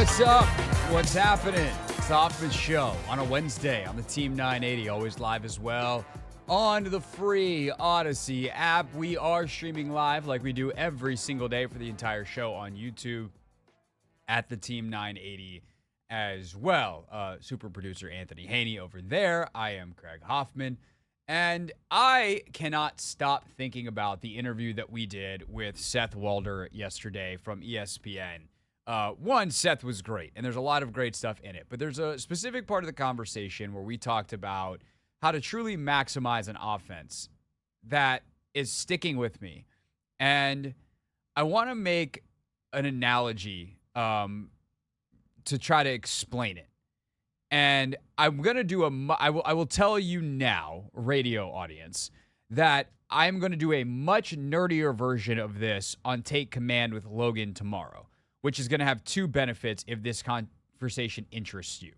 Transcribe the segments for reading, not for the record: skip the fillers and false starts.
What's up? What's happening? It's the Hoffman Show on a Wednesday on the Team 980, always live as well on the free Odyssey app. We are streaming live like we do every single day for the entire show on YouTube at the Team 980 as well. Super producer Anthony Haney over there. I am Craig Hoffman. And I cannot stop thinking about the interview that we did with Seth Walder yesterday from ESPN. One, Seth was great, and there's a lot of great stuff in it. But there's a specific part of the conversation where we talked about how to truly maximize an offense that is sticking with me. And I want to make an analogy to try to explain it. And I'm going to do I will tell you now, radio audience, that I'm going to do a much nerdier version of this on Take Command with Logan tomorrow, which is going to have two benefits if this conversation interests you.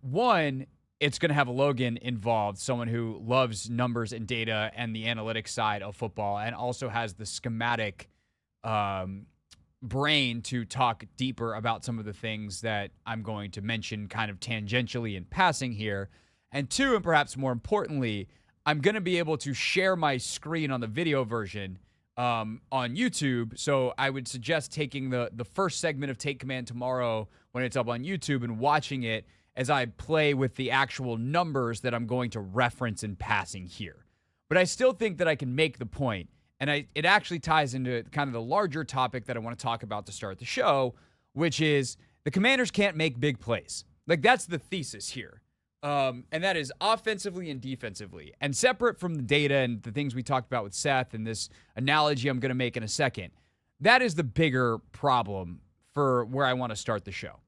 One, it's going to have Logan involved, someone who loves numbers and data and the analytics side of football and also has the schematic brain to talk deeper about some of the things that I'm going to mention kind of tangentially in passing here. And two, and perhaps more importantly, I'm going to be able to share my screen on the video version on YouTube. So I would suggest taking the first segment of Take Command tomorrow when it's up on YouTube and watching it as I play with the actual numbers that I'm going to reference in passing here. But I still think that I can make the point. And it actually ties into kind of the larger topic that I want to talk about to start the show, which is the Commanders can't make big plays. Like, that's the thesis here. And that is offensively and defensively. And separate from the data and the things we talked about with Seth and this analogy I'm going to make in a second, that is the bigger problem for where I want to start the show.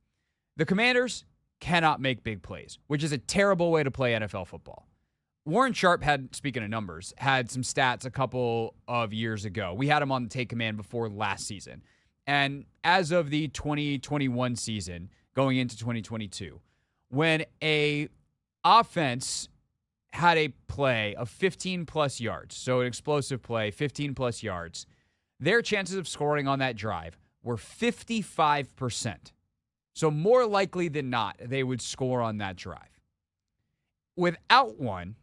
The Commanders cannot make big plays, which is a terrible way to play NFL football. Warren Sharp speaking of numbers, had some stats a couple of years ago. We had him on the Take Command before last season. And as of the 2021 season, going into 2022, when a offense had a play of 15-plus yards, so an explosive play, 15-plus yards, their chances of scoring on that drive were 55%. So more likely than not, they would score on that drive. Without one,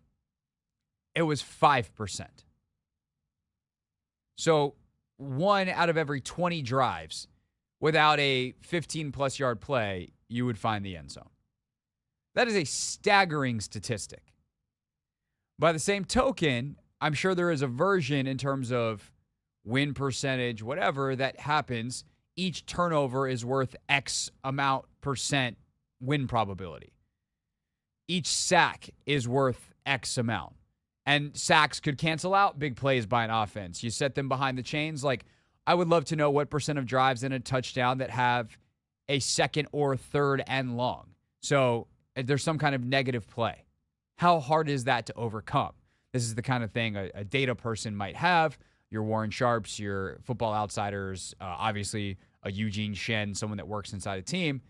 it was 5%. So 1 out of every 20 drives, without a 15-plus yard play, you would find the end zone. That is a staggering statistic. By the same token, I'm sure there is a version in terms of win percentage, whatever, that happens. Each turnover is worth X amount percent win probability. Each sack is worth X amount. And sacks could cancel out big plays by an offense. You set them behind the chains. Like, I would love to know what percent of drives in a touchdown that have a second or third and long. So there's some kind of negative play. How hard is that to overcome? This is the kind of thing a data person might have. Your Warren Sharps, your Football Outsiders, obviously a Eugene Shen, someone that works inside a team.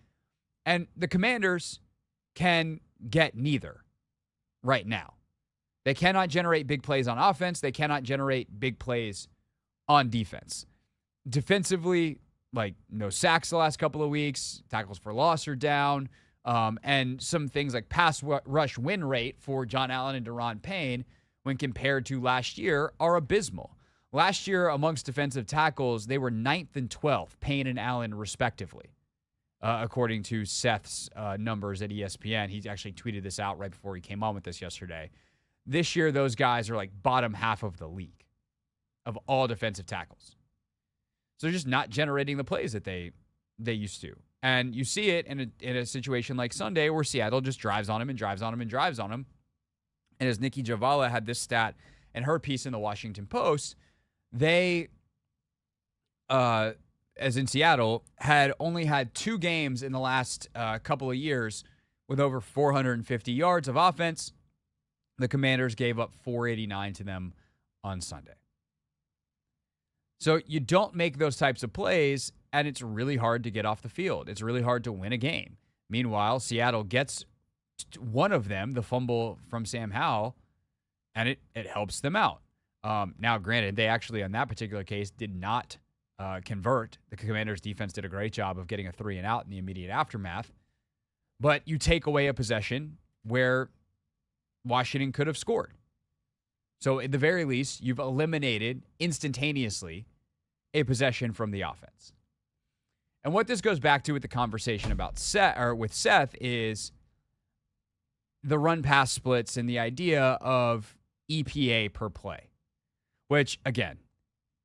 And the Commanders can get neither right now. They cannot generate big plays on offense. They cannot generate big plays on defense. Defensively, like no sacks the last couple of weeks. Tackles for loss are down. And some things like pass rush win rate for John Allen and Daron Payne when compared to last year are abysmal. Last year, amongst defensive tackles, they were 9th and 12th, Payne and Allen respectively, according to Seth's numbers at ESPN. He actually tweeted this out right before he came on with this yesterday. This year, those guys are like bottom half of the league of all defensive tackles. So they're just not generating the plays that they used to. And you see it in a situation like Sunday where Seattle just drives on him and drives on him and drives on him. And as Nikki Javala had this stat in her piece in the Washington Post, they, as in Seattle, had only had 2 games in the last couple of years with over 450 yards of offense. The Commanders gave up 489 to them on Sunday. So you don't make those types of plays, and it's really hard to get off the field. It's really hard to win a game. Meanwhile, Seattle gets one of them, the fumble from Sam Howell, and it helps them out. Now, granted, they actually, on that particular case, did not convert. The Commanders' defense did a great job of getting a 3-and-out in the immediate aftermath. But you take away a possession where Washington could have scored. So at the very least, you've eliminated instantaneously a possession from the offense. And what this goes back to with the conversation about Seth is the run-pass splits and the idea of EPA per play, which, again,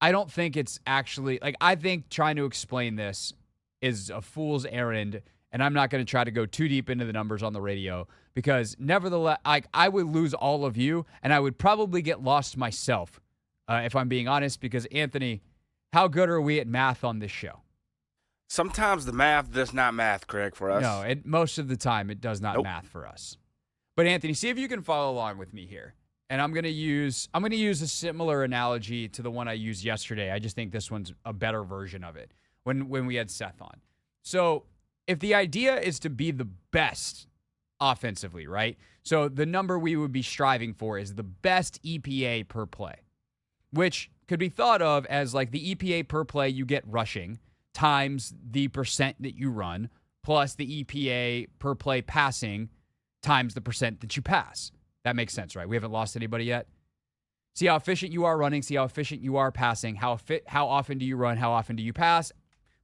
I don't think it's actually, I think trying to explain this is a fool's errand, and I'm not going to try to go too deep into the numbers on the radio because nevertheless, I would lose all of you, and I would probably get lost myself, if I'm being honest, because, Anthony, how good are we at math on this show? Sometimes the math does not math, Craig, for us. No, most of the time it does not math for us. But, Anthony, see if you can follow along with me here. And I'm going to use a similar analogy to the one I used yesterday. I just think this one's a better version of it when we had Seth on. So if the idea is to be the best offensively, right? So the number we would be striving for is the best EPA per play, which could be thought of as like the EPA per play you get rushing times the percent that you run plus the EPA per play passing times the percent that you pass. That makes sense, right? We haven't lost anybody yet. See how efficient you are running. See how efficient you are passing. How often do you run? How often do you pass?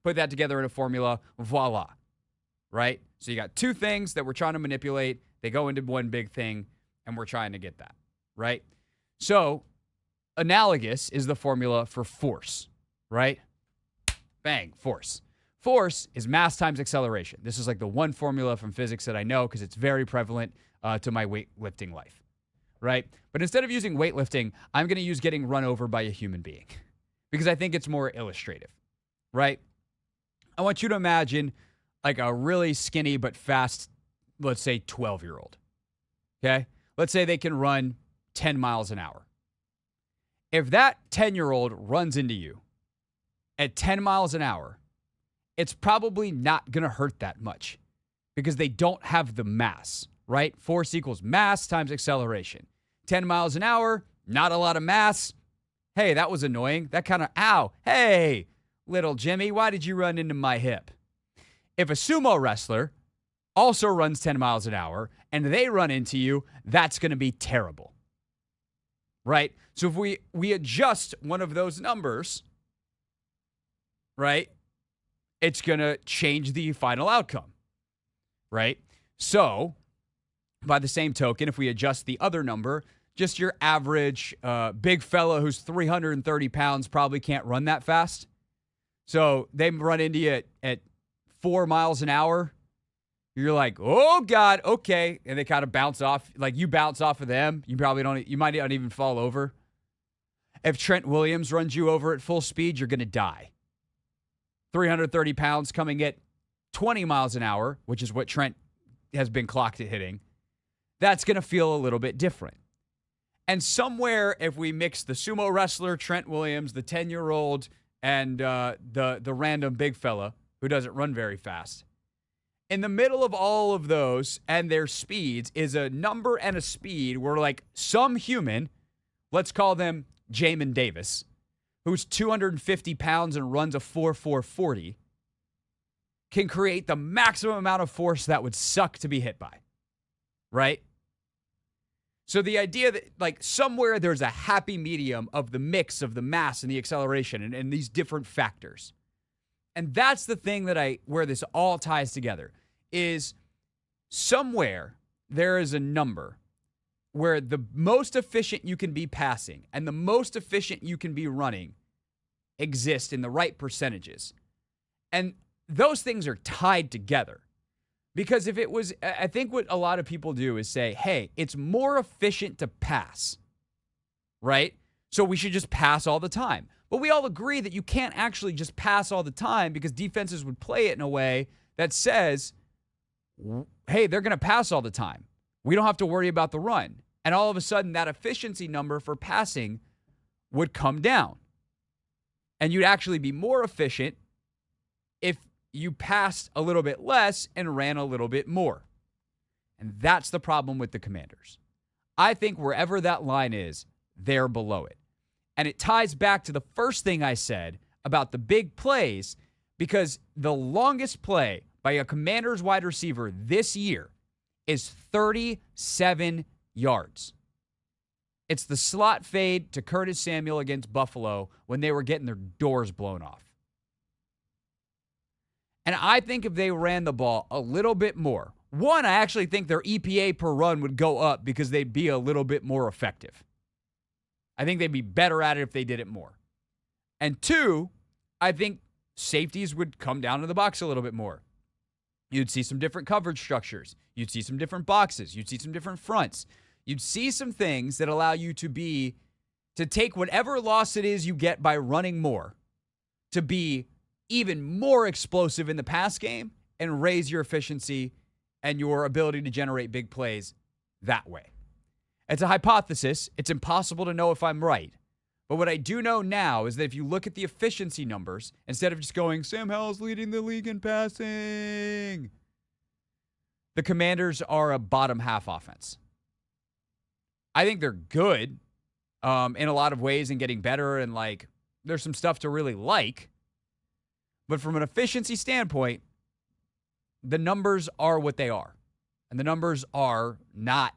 Put that together in a formula. Voila. Right? So you got two things that we're trying to manipulate. They go into one big thing, and we're trying to get that. Right? So analogous is the formula for force. Right? Bang. Force. Force is mass times acceleration. This is like the one formula from physics that I know because it's very prevalent to my weightlifting life, right? But instead of using weightlifting, I'm going to use getting run over by a human being because I think it's more illustrative, right? I want you to imagine like a really skinny but fast, let's say 12-year-old, okay? Let's say they can run 10 miles an hour. If that 10-year-old runs into you at 10 miles an hour, it's probably not going to hurt that much because they don't have the mass, right? Force equals mass times acceleration. 10 miles an hour, not a lot of mass. Hey, that was annoying. That kind of, ow. Hey, little Jimmy, why did you run into my hip? If a sumo wrestler also runs 10 miles an hour and they run into you, that's going to be terrible, right? So if we adjust one of those numbers, right, it's going to change the final outcome, right? So by the same token, if we adjust the other number, just your average big fella who's 330 pounds probably can't run that fast. So they run into you at 4 miles an hour. You're like, oh, God, okay. And they kind of bounce off. Like you bounce off of them. You might not even fall over. If Trent Williams runs you over at full speed, you're going to die. 330 pounds coming at 20 miles an hour, which is what Trent has been clocked at hitting. That's going to feel a little bit different. And somewhere, if we mix the sumo wrestler, Trent Williams, the 10-year-old, and the random big fella who doesn't run very fast, in the middle of all of those and their speeds is a number and a speed where, like, some human, let's call them Jamin Davis, who's 250 pounds and runs a 4.440, can create the maximum amount of force that would suck to be hit by, right? So the idea that, like, somewhere there's a happy medium of the mix of the mass and the acceleration and these different factors. And that's the thing where this all ties together, is somewhere there is a number where the most efficient you can be passing and the most efficient you can be running exist in the right percentages. And those things are tied together. Because if it was, I think what a lot of people do is say, hey, it's more efficient to pass, right? So we should just pass all the time. But we all agree that you can't actually just pass all the time because defenses would play it in a way that says, hey, they're going to pass all the time. We don't have to worry about the run. And all of a sudden, that efficiency number for passing would come down. And you'd actually be more efficient if you passed a little bit less and ran a little bit more. And that's the problem with the Commanders. I think wherever that line is, they're below it. And it ties back to the first thing I said about the big plays because the longest play by a Commanders wide receiver this year is 37 yards. It's the slot fade to Curtis Samuel against Buffalo when they were getting their doors blown off. And I think if they ran the ball a little bit more, one, I actually think their EPA per run would go up because they'd be a little bit more effective. I think they'd be better at it if they did it more. And two, I think safeties would come down to the box a little bit more. You'd see some different coverage structures. You'd see some different boxes. You'd see some different fronts. You'd see some things that allow you to take whatever loss it is you get by running more, to be even more explosive in the pass game and raise your efficiency and your ability to generate big plays that way. It's a hypothesis. It's impossible to know if I'm right. But what I do know now is that if you look at the efficiency numbers, instead of just going, Sam Howell's leading the league in passing, the Commanders are a bottom half offense. I think they're good in a lot of ways and getting better, and like there's some stuff to really like. But from an efficiency standpoint, the numbers are what they are. And the numbers are not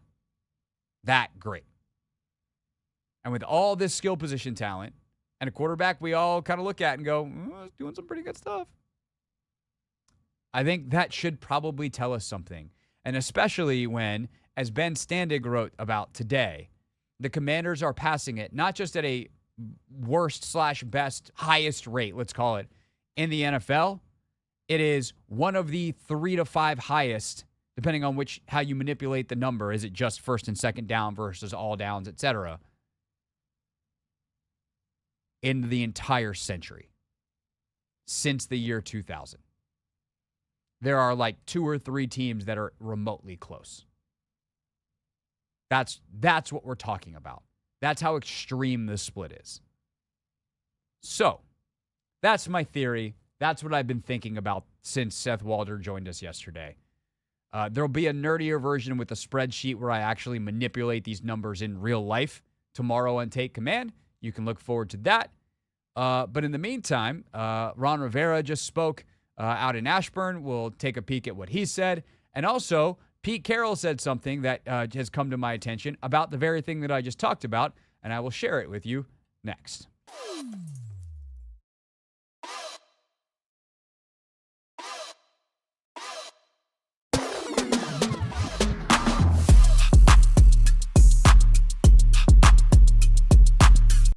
that great. And with all this skill position talent and a quarterback we all kind of look at and go, it's doing some pretty good stuff, I think that should probably tell us something. And especially when, as Ben Standig wrote about today, the Commanders are passing it not just at a worst/best highest rate, let's call it, in the NFL. It is one of the 3 to 5 highest, depending on how you manipulate the number. Is it just first and second down versus all downs, etc., in the entire century since the year 2000. There are like 2 or 3 teams that are remotely close. That's what we're talking about. That's how extreme this split is. So, that's my theory. That's what I've been thinking about since Seth Walder joined us yesterday. There'll be a nerdier version with a spreadsheet where I actually manipulate these numbers in real life tomorrow on Take Command. You can look forward to that. But in the meantime, Ron Rivera just spoke out in Ashburn. We'll take a peek at what he said. And also, Pete Carroll said something that has come to my attention about the very thing that I just talked about, and I will share it with you next.